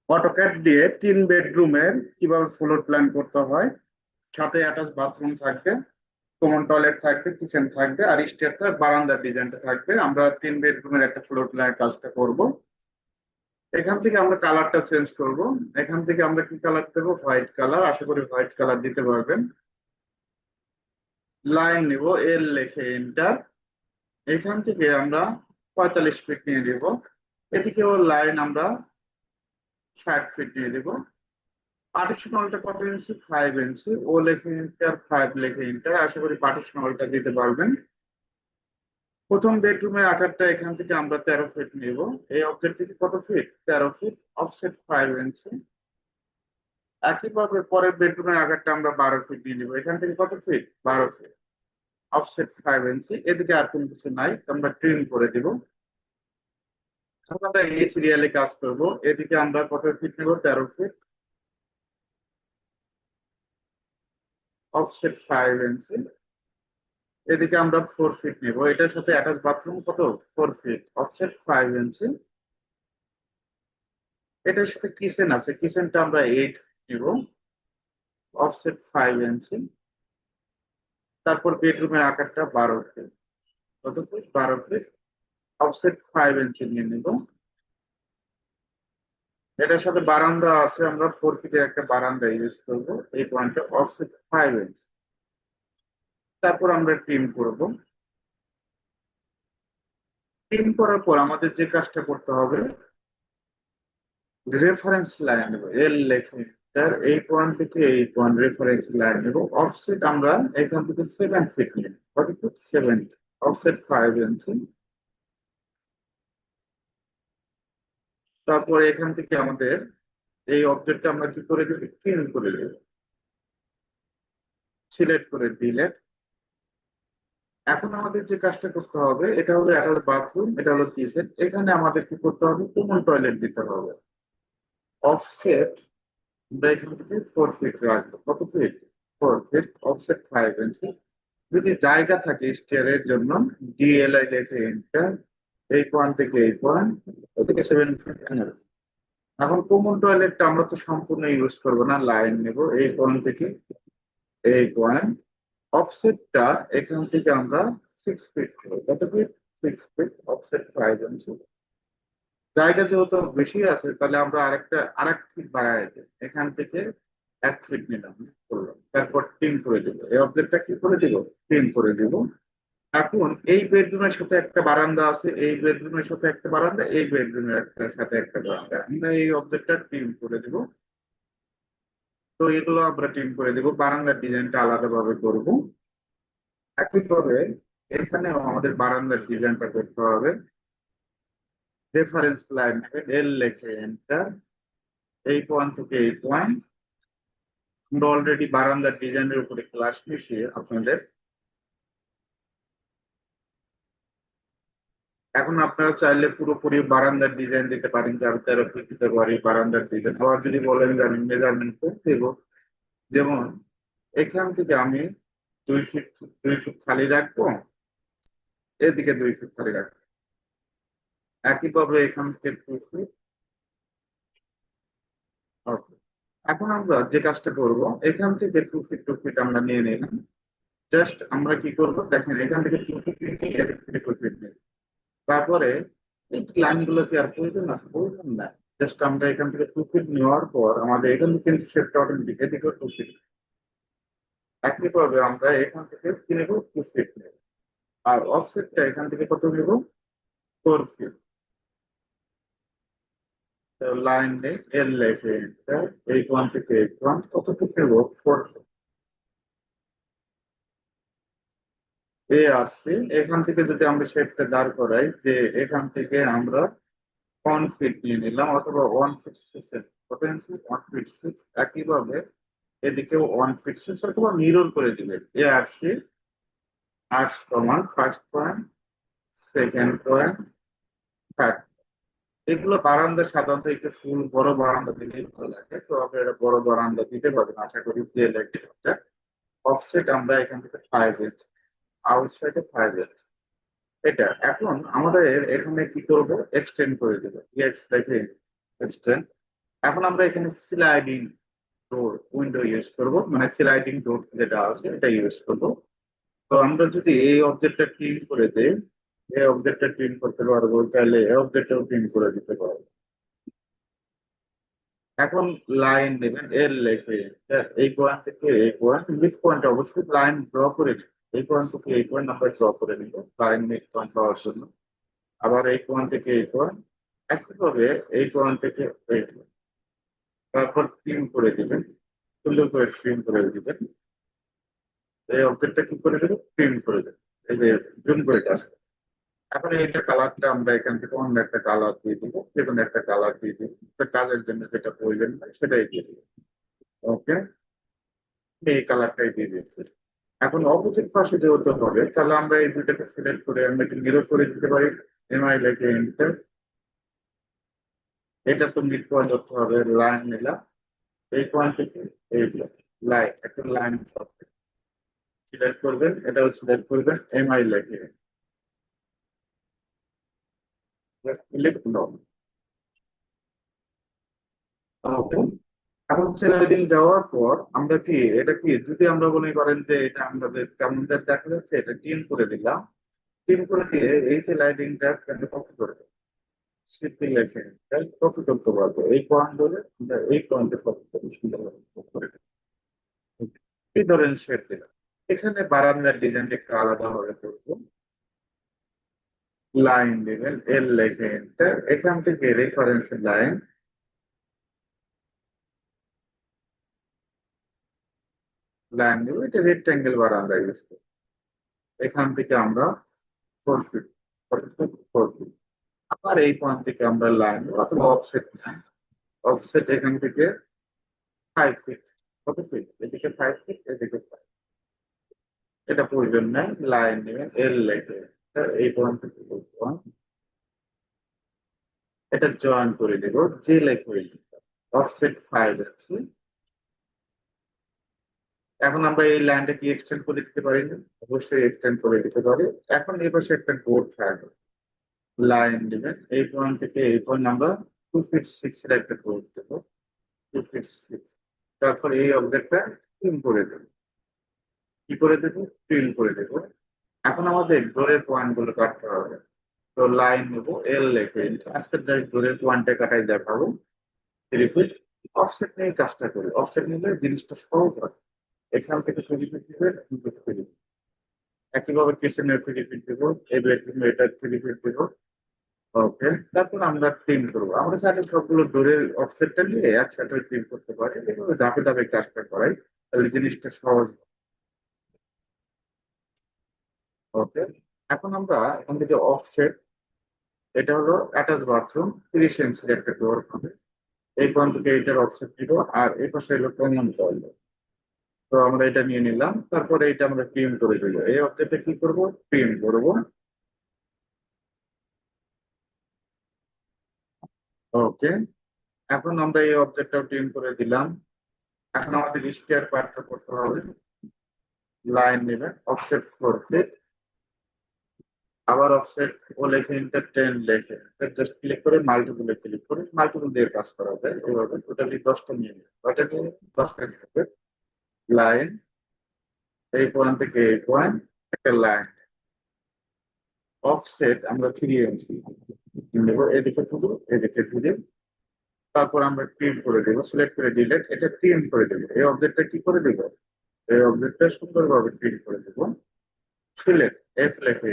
AutoCAD দিয়ে 3 বেডরুমের কিভাবে ফ্লোর প্ল্যান করতে হয়। সাথে অ্যাটাচ বাথরুম থাকবে, কমন টয়লেট থাকবে, কিচেন থাকবে, আর স্টেয়ারটা বারান্দার ডিজাইনটা থাকবে। আমরা 3 বেডরুমের একটা ফ্লোর প্ল্যানের কাজটা করব। এখান থেকে আমরা কালারটা চেঞ্জ করব। এখান থেকে আমরা কি কালার দেবো? White colour. আশা করি হোয়াইট কালার দিতে পারবেন। লাইন নিব, এল লিখে এন্টার। এখান থেকে আমরা 45 ফিট নিয়ে দিব। এদিকেও লাইন আমরা 60 ফিট নিয়ে দিব। পার্টিশন হলটা কত ইঞ্চি? 5 ইঞ্চি। ও লেখে ইন্টার, 5 লেখে ইন্টার। আশা করি পার্টিশন হলটা দিতে পারবেন। প্রথম বেডরুমের আকারটা এখান থেকে আমরা 13 ফিট নিব। এই অবজেক্ট থেকে কত ফিট? 13 ফিট। অফসেট 5 ইঞ্চি। একইভাবে পরের বেডরুমের আকারটা আমরা 12 ফিট নিয়ে নিব। এখান থেকে কত ফিট? 12 ফিট। অফসেট 5 ইঞ্চি। এদিকে আর কোনো কিছু নাই, আমরা ট্রিম করে দিব। এখন আমরা এই সিরিয়ালে কাজ করব। এদিকে আমরা কত ফিট নেব? 13 ফিট। অফসেট 5 ইঞ্চি। এদিকে আমরা 4 ফিট নেব। এটার সাথে অ্যাটাচ বাথরুম কত? 4 ফিট। অফসেট 5 ইঞ্চি। এটার সাথে কিচেন আছে, কিচেনটা আমরা 8 নিব। অফসেট 5 ইঞ্চি। তারপর বেডরুমের আকারটা 12 ফিট। কত ফিট? 12 ফিট। অফসেট 5 ইঞ্চি নিয়ে নিব। এটার সাথে বারান্দা আছে, আমরা 4 ফিটের একটা বারান্দা ইউজ করব। এই পয়েন্টে অফসেট 5 ইঞ্চি। তারপর আমরা ট্রিম করব। ট্রিম করার পর আমাদের যে কাজটা করতে হবে, রেফারেন্স লাইন নেব, এল লেখে স্যার। এই পয়েন্ট থেকে এই পয়েন্ট রেফারেন্স লাইন নেব। অফসেট আমরা এখান থেকে 7 ফিট নেব। কত ফিট? 7। অফসেট 5 ইঞ্চি। তারপরে এখান থেকে আমাদের এই অবজেক্টটা আমরা কি করে দেব? ক্লিন করে দেব। সিলেক্ট করে ডিলেট। এখন আমাদের যে কাজটা করতে হবে, এটা হলো অ্যাটাচ বাথরুম, এটা হলো কিচেন। এখানে আমাদের কি করতে হবে? কমন টয়লেট দিতে হবে। অফসেট আমরা এখান থেকে 4 ফিট রাখবো। কত ফিট? 4 ফিট। অফসেট 5 ইঞ্চি। যদি জায়গা থাকে স্টেয়ারের জন্য, ডিএলআই লেখে এন্টার। এই পয়েন্ট থেকে এই পয়েন্ট, ওদিকে 7 ফিট। এখন কমন টয়লেটটা আমরা তো সম্পূর্ণ ইউজ করবো না, লাইন নেব এই পয়েন্ট থেকে এই পয়েন্ট। অফসেটটা এখান থেকে আমরা 6 ফিট করবো। কত ফিট? 6 ফিট। অফসেট 5 ইঞ্চি। জায়গা যেহেতু বেশি আছে, তাহলে আমরা আরেক ফিট বাড়াই দেব। এখান থেকে 1 ফিট নিলাম, করলাম। তারপর টিম করে দেবো। এই অবজেক্টটা কি করে দিব? টিম করে দিব। এখন এই বেডরুমের সাথে একটা বারান্দা আছে, এই বেডরুমের সাথে একটা বারান্দা, এই বেডরুমের সাথে একটা বারান্দা। আমরা এই অবজেক্টটা টিম করে দিব। তো এগুলো আমরা টিম করে দিব। বারান্দার ডিজাইনটা আলাদাভাবে করব। একইভাবে এখানেও আমাদের বারান্দার ডিজাইনটা করতে হবে। রেফারেন্স লাইন নেবেন, এল লেখে এন্টার। এই পয়েন্ট থেকে এই পয়েন্ট। আমরা অলরেডি বারান্দার ডিজাইনের উপরে ক্লাস নিয়েছি আপনাদের। এখন আপনারা চাইলে পুরোপুরি বারান্দার ডিজাইন দিতে পারেন, যে আমি 13 ফিট দিতে পারি বারান্দার ডিজাইন। আবার যদি বলেন যে আমি মেজারমেন্ট করে দেবো, যেমন এখান থেকে আমি 2 ফিট, 2 ফিট খালি রাখবো। এদিকে 2 ফিট খালি রাখবো। একইভাবে এখান থেকে 2 ফিট। ওকে। এখন আমরা যে কাজটা করব, এখান থেকে 2 ফিট আমরা নিয়ে নিলাম। জাস্ট আমরা কি করব দেখেন, এখান থেকে 2 ফিট নিয়ে এখান থেকে 2 ফিট নিয়ে, তারপরে এই লাইনগুলো কি আর প্রয়োজন আছে? প্রয়োজন না। জাস্ট আমরা এখান থেকে 2 ফিট নেওয়ার পর আমাদের এখান থেকে কিন্তু শেপটা অটোমেটিক এদিকে 2 ফিট। একইভাবে আমরা এখান থেকে কি নেবো? 2 ফিট নেব। আর অফসেটটা এখান থেকে কত নেব? 4 ফিট। লাইন নেই, এল লেখে enter। এই পয়েন্ট থেকে এই পয়েন্ট কত ফিট নেব? 4 ফিট। এ আসছে। এখান থেকে যদি আমরা শেপটা দাঁড় করাই, যে এখান থেকে আমরা 1 ফিট নিয়ে নিলাম, অথবা 1 ফিট 6। কত ইঞ্চি? 1 ফিট 6। একইভাবে এদিকেও 1 ফিট 6, অথবা মিরর করে দিবেন। এ আসছে। আর্টস সমান first point, second point, third. এগুলো বারান্দা সাধারণত একটু ফুল বড় বারান্দা দিলেই ভালো লাগে। তো আপনারা এটা বড় বারান্দা দিতে পারবেন আশা করি। যে ইলেকট্রিকটা অফসেট আমরা এখান থেকে 5 ইঞ্চ, আউটসাইডে 5 ইঞ্চ। এটা এখন আমাদের এখানে কি করব? এক্সটেন্ড করে দেবো। এক্স রেখে এক্সটেন্ড। এখন আমরা এখানে স্লাইডিং ডোর উইন্ডো ইউজ করব, মানে স্লাইডিং ডোর যেটা আছে এটা ইউজ করব। তো আমরা যদি এই অবজেক্টটা প্রিন্ট করে দেই, এই অবজেক্টটা প্রিন্ট করতে পারবো, তাহলে এই অবজেক্টটাও প্রিন্ট করে দিতে পারবো। এখন লাইন নেবেন এর লেখে, এই পয়েন্ট থেকে এই পয়েন্ট, মিড পয়েন্ট অবশ্যই লাইন ড্র করে নিন। এই পয়েন্ট থেকে এই পয়েন্ট আমরা ড্র করে নিব লাইন মিড পয়েন্ট পাওয়ার জন্য। আবার এই পয়েন্ট থেকে এই পয়েন্ট, একইভাবে এই পয়েন্ট থেকে এই point। তারপর ট্রিম করে দিবেন, সুন্দর করে ট্রিম করে দিবেন। এই অবজেক্টটা কি করে দেবেন, ট্রিম করে দেবেন, এই যে জুম করে কাজ। এখন এইটা কালারটা আমরা এখান থেকে অন্য একটা কালার দিয়ে দিব, যে কোনো একটা কালার দিয়ে দিব, কাজের জন্য যেটা প্রয়োজন হয় সেটাই দিয়ে দিব। ওকে, এই কালারটাই দিয়ে দিচ্ছি। এখন অপোজিট পাশে যেহেতু হবে, তাহলে আমরা এই দুইটাকে সিলেক্ট করে আমরা কি মিরর করে দিতে পারি। এমআই লেখে এন্টার, এটা তো মিড পয়েন্ট ধরতে হবে, লাইন নিলাম এই পয়েন্ট থেকে এই লাইন, একটা লাইন সিলেক্ট করবেন, এটাও সিলেক্ট করবেন, এমআই লেখে সিলেক্ট করুন। ওকে, এখন স্লাইডিং দেওয়ার পর আমরা কি এটা কি যদি আমরা মনে করেন যে এটা আমাদের কেমন দেখা যাচ্ছে, এটা টিম করে দিলাম। টিম করে দিয়ে এই স্লাইডিংটা কপি করে সিদ্ধি লেখে কপি করতে পারবো, এই পয়েন্ট ধরে আমরা এই পয়েন্টে কপি করে সুন্দরভাবে copy করে দেবো। এই ধরেন শেড দিলাম, এখানে বারান্দার ডিজাইনটা একটু আলাদা ভাবে করবো। লাইন দিবেন এল লেখে এন্টার, এখান থেকে রেফারেন্স লাইন, লাইন দেবো, এটা রেক্টাঙ্গেল বারান্দা ইউজ করবো। এখান থেকে আমরা 4 ফিট, 4 ফিট। আবার এই পয়েন্ট থেকে আমরা লাইন অথবা অফসেট, অফসেট এখান থেকে 5 ফিট, কত ফিট, এদিকে 5 ফিট, এদিকে 5। এটা প্রয়োজন নাই, লাইন নেবেন এল লেখে এই পয়েন্ট থেকে পয়েন্ট, এটা জয়েন করে দেব, যে লেখে অফসেট 5 আছে। এখন আমরা এই লাইনটা কি এক্সটেন্ড করে দিতে পারি না? অবশ্যই এক্সটেন্ড করে দিতে পারি। এখন এই পাশে একটা ডোর থাকবে, লাইন দিবেন এই পয়েন্ট থেকে এই পয়েন্ট আমরা 2 ফিট 6 এর একটা ডোর দেবো, 2 ফিট 6। তারপর এই অবজেক্টটা ট্রিম করে দেবো, কি করে দেবো, ট্রিম করে দেবো। এখন আমাদের ডোরের পয়েন্ট গুলো কাটতে হবে। তো লাইন নেবো এল লেখে, আজকের জাস্ট ডোরের পয়েন্টটা কাটাই দেখাবো। 3 ফিট অফসেট নিয়ে কাজটা করি, অফসেট নিলে জিনিসটা সহজ হয়। এখান থেকে 3 ফিট দিবেন, একইভাবে কিচেনের 3 ফিট দেবো, এই বেডরুম এটা 3 ফিট দেবো। ওকে, তারপর আমরা ট্রিম করবো। আমরা চাইলে সবগুলো ডোরের অফসেটটা নিয়ে একসাথে ট্রিম করতে পারি, এভাবে ধাপে ধাপে কাজটা করাই, তাহলে জিনিসটা সহজ। ওকে, এখন আমরা এখান থেকে অফসেট, এটা হলো অ্যাটাচ বাথরুম, 30 ইঞ্চির একটা ডোর হবে, এই পয়েন্ট থেকে এটার অফসেট দিব, আর এই পাশে হলো কমন টয়লেট। তো আমরা এটা নিয়ে নিলাম, তারপরে এটা আমরা ট্রিম করে দিবো, এই অবজেক্টটা কি করব, ট্রিম করব। ওকে, এখন আমরা এই অবজেক্টটাও ট্রিম করে দিলাম। এখন আমাদের স্টেয়ার পার্টটা করতে হবে। লাইন নেবেন অফসেট 4 ফিট, আবার অফসেট ও লেখে ইন্টার 10 লেখে, জাস্ট ক্লিক করে মাল্টিপুলে ক্লিক করে মাল্টিপুল দিয়ে কাজ করা যায়। এভাবে টোটালি 10টা নিয়ে নেবে, ওটা নিয়ে 10টা নেবে। লাইন এই পয়েন্ট থেকে এই পয়েন্ট একটা লাইন, অফসেট আমরা 3 ইঞ্চি নেবো, এদিকে শুধু এদিকে ফিরে। তারপর আমরা প্রিন্ট করে দেবো, সিলেক্ট করে ডিলেট, এটা প্রিন্ট করে দেবো। এই অবজেক্টটা কি করে দেবো, এই অবজেক্টটা সুন্দরভাবে প্রিন্ট করে দেবো। সিলেক্ট এফ লেখে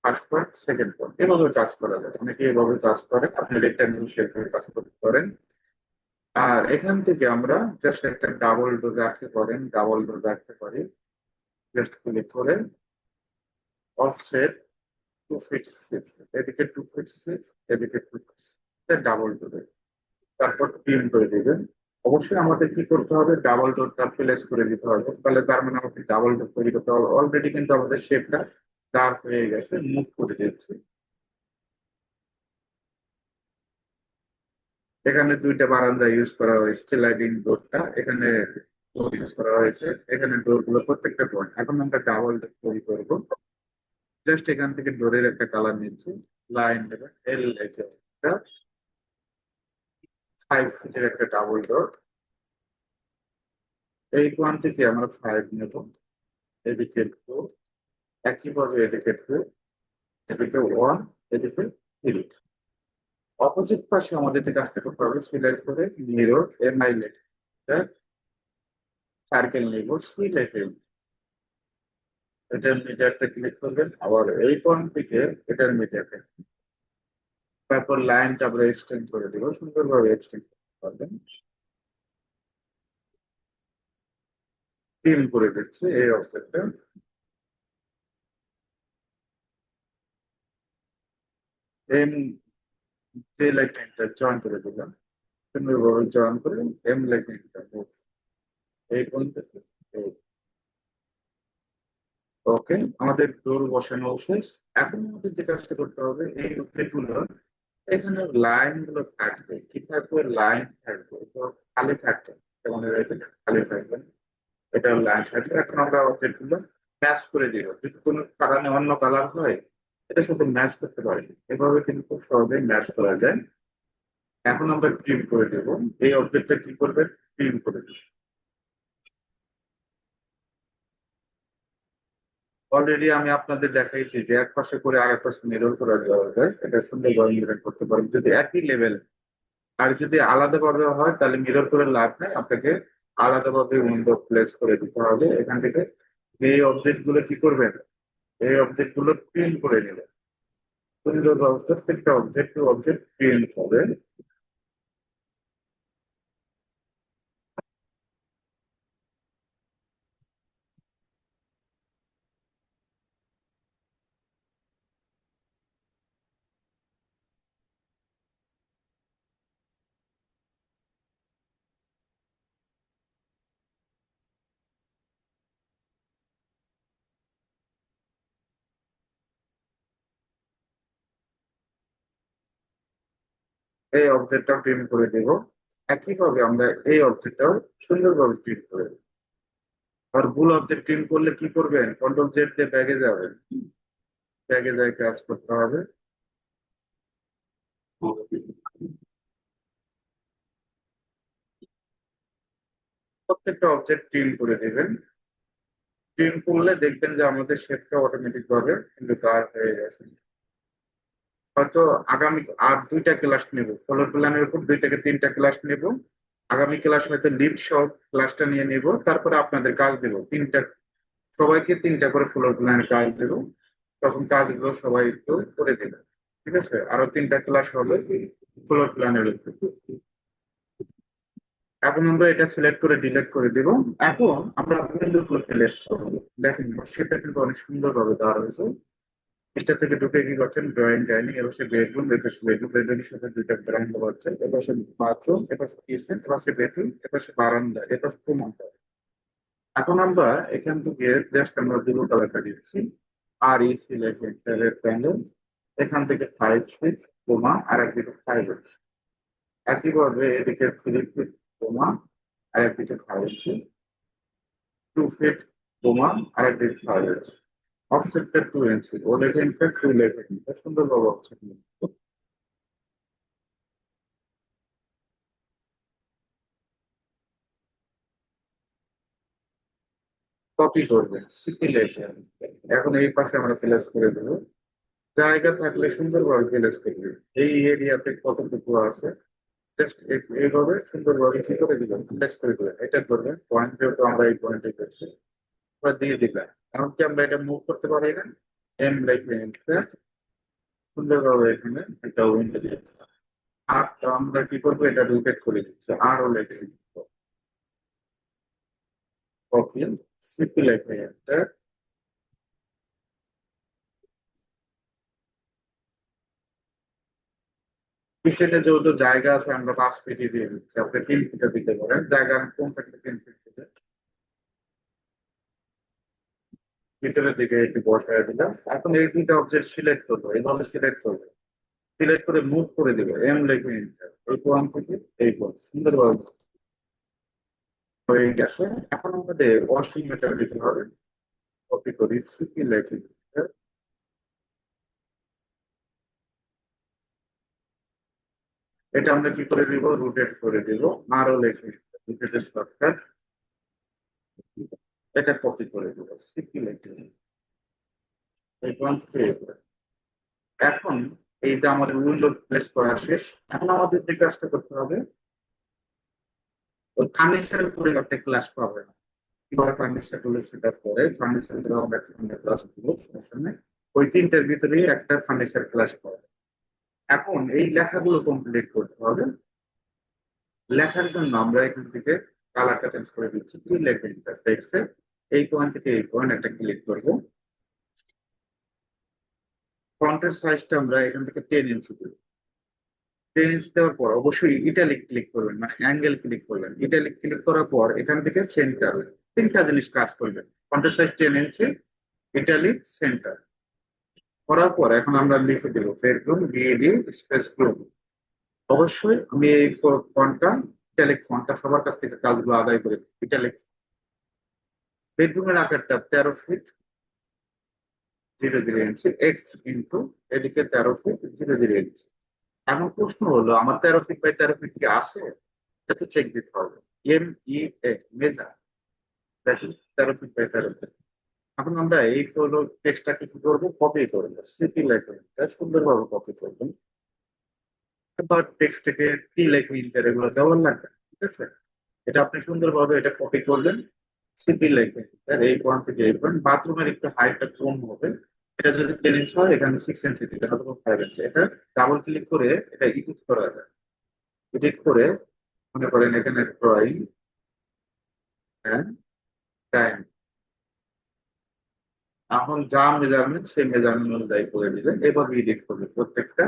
ফার্স্ট পয়েন্ট সেকেন্ড পয়েন্ট, এভাবে কাজ করা যায়, অনেকে এভাবে কাজ করে, আপনি রেক্টাঙ্গেল শেপে কাজ করতে পারেন। আর এখান থেকে আমরা জাস্ট একটা ডাবল ডোর রাখতে পারেন, ডাবল ডোর রাখতে পারি। জাস্ট ক্লিক করে অফসেট 2 ফিট 6, এদিকে 2 ফিট 6, এদিকে 2 ফিট, ডাবল ডোরে তারপর প্রিন্ট করে দিবেন। অবশ্যই আমাদের কি করতে হবে, ডাবল ডোরটা প্লেস করে দিতে হবে, তাহলে তার মানে আমাদের ডাবল ডোর তৈরি করতে হবে। অলরেডি কিন্তু আমাদের শেপটা ডার্ক হয়ে গেছে, মুভ করে দিচ্ছি। এখানে দুইটা বারান্দা ইউজ করা হয়েছে, স্লাইডিং ডোরটা এখানে ইউজ করা হয়েছে, এখানে ডোর গুলো প্রত্যেকটা পয়েন্ট। এখন আমরা ডাবল ডোর তৈরি করবো। জাস্ট এখান থেকে ডোরের একটা কালার নিচ্ছি, লাইন দেবেন এল লেখে 5 ফিটের একটা ডাবল ডোর। এই ওয়ান থেকে আমরা 5 নেব, এদিকে 2, একইভাবে এদিকে 2, এদিকে 1, এদিকে 3। অপোজিট পাশে আমাদের যে কাজটা করতে হবে, সিলেক্ট করে মিরর এমআই লেখা সার্কেল নিব, সি লেখে এটার মিডিয়াতে ক্লিক করবেন, আবার এই পয়েন্ট থেকে এটার মিডিয়াতে, তারপর লাইনটা আমরা এক্সটেন্ড করে দিব, সুন্দরভাবে এক্সটেন্ড করতে পারবেন। ট্রিম করে দিচ্ছি এই অবস্থাটা, এম যে লাইনটা জয়েন করে দিলাম, সুন্দরভাবে জয়েন করে এম লাইনটা এই পয়েন্ট থেকে ওকে। আমাদের ডোর বসানো শেষ। এখন আমাদের যে কাজটা করতে হবে, এই গুলো এখানে লাইন গুলো থাকবে, কি থাকবে, লাইন থাকবে, তো খালি থাকবে, যেমন এটা খালি থাকবে, এটা লাইন থাকবে। এখন আমরা অবজেক্ট গুলো ম্যাচ করে দিব, যদি কোনো কারণে অন্য কালার হয় এটা শুধু ম্যাচ করতে পারি, এভাবে কিন্তু খুব সহজেই ম্যাচ করা যায়। এখন আমরা ট্রিম করে দেব, এই অবজেক্টটা কি করবে, ট্রিম করে দেব। অলরেডি আমি আপনাদের দেখাইছি যে এক পাশে করে আরেক পাশে মিরর করা যাওয়া যায়, এটা সুন্দরভাবে মিরর করতে পারেন যদি একই লেভেল। আর যদি আলাদাভাবে হয় তাহলে মিরর করে লাভ নেই, আপনাকে আলাদাভাবে উইন্ডো প্লেস করে দিতে হবে। এখান থেকে এই অবজেক্ট গুলো কি করবেন, এই অবজেক্ট গুলো প্রিন্ট করে নেবেন সুন্দরভাবে, প্রত্যেকটা অবজেক্ট টু অবজেক্ট প্রিন্ট হবে। এই অবজেক্টটা প্রিন্ট করে দেব, একইভাবে আমরা এই অবজেক্টটাও সুন্দরভাবে প্রিন্ট করে দেব। আর ভুল অবজেক্ট প্রিন্ট করলে কি করবেন, কন্ট্রোল জেড দিয়ে ব্যাগে যাবেন, ব্যাগে যাই কাজ করতে হবে। প্রত্যেকটা অবজেক্ট প্রিন্ট করে দিবেন, প্রিন্ট করলে দেখবেন যে আমাদের শেপটা অটোমেটিক ভাবে কিন্তু দাঁড় হয়ে গেছে। হয়তো আগামী আর 2টা ক্লাস নেব, ফ্লোর প্ল্যানের উপর 2 থেকে 3টা ক্লাস নেব। আগামী ক্লাস হয়তো লিফট সহ ক্লাসটা নিয়ে নেব, তারপরে আপনাদের কাজ দেব 3টা, সবাইকে 3টা করে ফ্লোর প্ল্যানের কাজ দেব, তখন কাজগুলো সবাই একটু করে দেবে। ঠিক আছে, আরো 3টা ক্লাস হবে ফ্লোর প্ল্যানের উপর। এখন আমরা এটা সিলেক্ট করে ডিলিট করে দিব। এখন আমরা উইন্ডো গুলো প্লেস করবো, দেখেন সেটা কিন্তু অনেক সুন্দর ভাবে দেওয়া রয়েছে। নিচটা থেকে ঢুকে কি করছেন, ড্রয়িং ডাইনিং, এবার সে বেডরুম, এপাশে বেডরুম, বেডরুমের সাথে 2টা ব্রান্ড হচ্ছে, এপাশে বাথরুম, এপাশে কিচেন, এপাশে বেডরুম, এপাশে বারান্দা, এপাশে প্রমাণটা। এখন আমরা এখান থেকে জাস্ট আমরা ব্লু কালারটা দিচ্ছি, আর এই সিলেক্ট রেড প্যানেল, এখান থেকে 5 ফিট কোমা আর একদিকে 5 ফিট, একইভাবে এদিকে 3 ফিট কোমা আর একদিকে 5 ফিট, 2 ফিট কোমা আর একদিকে 5 ফিট, অফসেটটা 2 ইঞ্চি, ও লেভেলটা 2 লেভেল, সুন্দরভাবে অফসেট। কপি করবেন, সিপি লেখেন, এখন এই পাশে আমরা প্লেস করে দেবো। জায়গা থাকলে সুন্দরভাবে প্লেস করবে, এই এরিয়াতে কতটুকু আছে জাস্ট এইভাবে সুন্দরভাবে কি করে দিবেন, প্লেস করে দিবেন। এটা করবেন পয়েন্ট, যেহেতু আমরা এই পয়েন্টে করছি আমরা দিয়ে দিলাম। এমনকি আমরা এটা মুভ করতে পারি না, এম লাইফে সুন্দরভাবে এখানে একটা উইন্ডো দিয়ে দিলাম। আর তো আমরা কি করবো, এটা রোটেট করে দিচ্ছি, আরও লেখে কপি, সিপি লেখে সেটা যেহেতু জায়গা আছে আমরা 5 ফিটই দিয়ে দিচ্ছি, আপনি 3 ফিটে দিতে পারেন, জায়গা কোনটা 3 ফিট দিতে ভিতরের দিকে একটু বসায় দিলাম। এখন এই 2টা অবজেক্ট সিলেক্ট করবো, এইভাবে সিলেক্ট করবো, সিলেক্ট করে মুভ করে দিবে, এম লিখে নিতে এই পয়েন্ট থেকে এই পয়েন্ট, সুন্দরভাবে হয়ে গেছে। এখন আমাদের ওয়াশিং মেটার দিতে হবে, কপি করি, সিপি লিখে এটা আমরা কি করে দিব, রোটেট করে দিব, আরো লিখে রোটেটের শর্টকাট, এটা কপি করে দিব, সিপি লিখে দিব, এই পয়েন্ট পেয়ে যাবে। এখন এই যে আমাদের উইন্ডো প্লেস করা শেষ, এখন আমাদের যে কাজটা করতে হবে, ওই ফার্নিচারের পরিবর্তে ক্লাস পাবে না। কিভাবে ফার্নিচার গুলো সেট আপ করে, ফার্নিচার গুলো আমরা একটা ক্লাস দিব, সমস্যা নেই। ওই তিনটার ভিতরেই একটা ফার্নিচার ক্লাস পাবে। এখন এই লেখাগুলো কমপ্লিট করতে হবে। লেখার জন্য আমরা এখান থেকে কালারটা চেঞ্জ করে দিচ্ছি, কি লেখা টেক্সটে এই পয়েন্ট থেকে এই পয়েন্ট একটা ক্লিক করব। ফন্টের সাইজটা আমরা এখান থেকে 10 ইঞ্চি দেবো। 10 ইঞ্চি দেওয়ার পর অবশ্যই ইটালিক ক্লিক করবেন, মানে অ্যাঙ্গেল ক্লিক করবেন। ইটালিক ক্লিক করার পর এখান থেকে সেন্টার, তিনটা জিনিস কাজ করবেন। ফন্টের সাইজ 10 ইঞ্চি, ইটালিক, সেন্টার করার পর এখন আমরা লিখে দেবো বেডরুম, বিএডি স্পেস রুম। অবশ্যই আমি এই ফন্টটা, ইটালিক ফন্টটা সবার কাছ থেকে কাজগুলো আদায় করে ইটালিক। বেডরুমের আকারটা 13 ফিট 0 0 ইঞ্চি, এক্স ইন্টু এদিকে 13 ফিট 0 0 ইঞ্চি। এখন প্রশ্ন হলো, আমার 13 ফিট বাই 13 ফিট কি আছে? এটা তো চেক দিতে হবে। এম ই এ মেজার, দেখি 13 ফিট বাই 13 ফিট। এখন আমরা এই হলো টেক্সটটাকে কি করবো, কপি করবো, সিপি লেখা সুন্দরভাবে কপি করবেন। বা টেক্সটটাকে টি লেখা ইন্টার এগুলো দেওয়ার লাগবে, ঠিক আছে। এটা আপনি সুন্দরভাবে এটা কপি করলেন, সিপি লেখা ইন্টার এই পয়েন্ট থেকে এই পয়েন্ট। বাথরুমের একটু হাইটটা কম হবে, এটা যদি 10 ইঞ্চ হয় এখানে 6 ইঞ্চি দিবেন অথবা 5 ইঞ্চি। এটা ডাবল ক্লিক করে এটা এডিট করা যায়। এডিট করে মনে করেন এখানে ড্রয়িং এন্ড টাইম, এখন যা মেজারমেন্ট সেই মেজারমেন্ট অনুযায়ী করে দিবেন, এভাবে এডিট করবে প্রত্যেকটা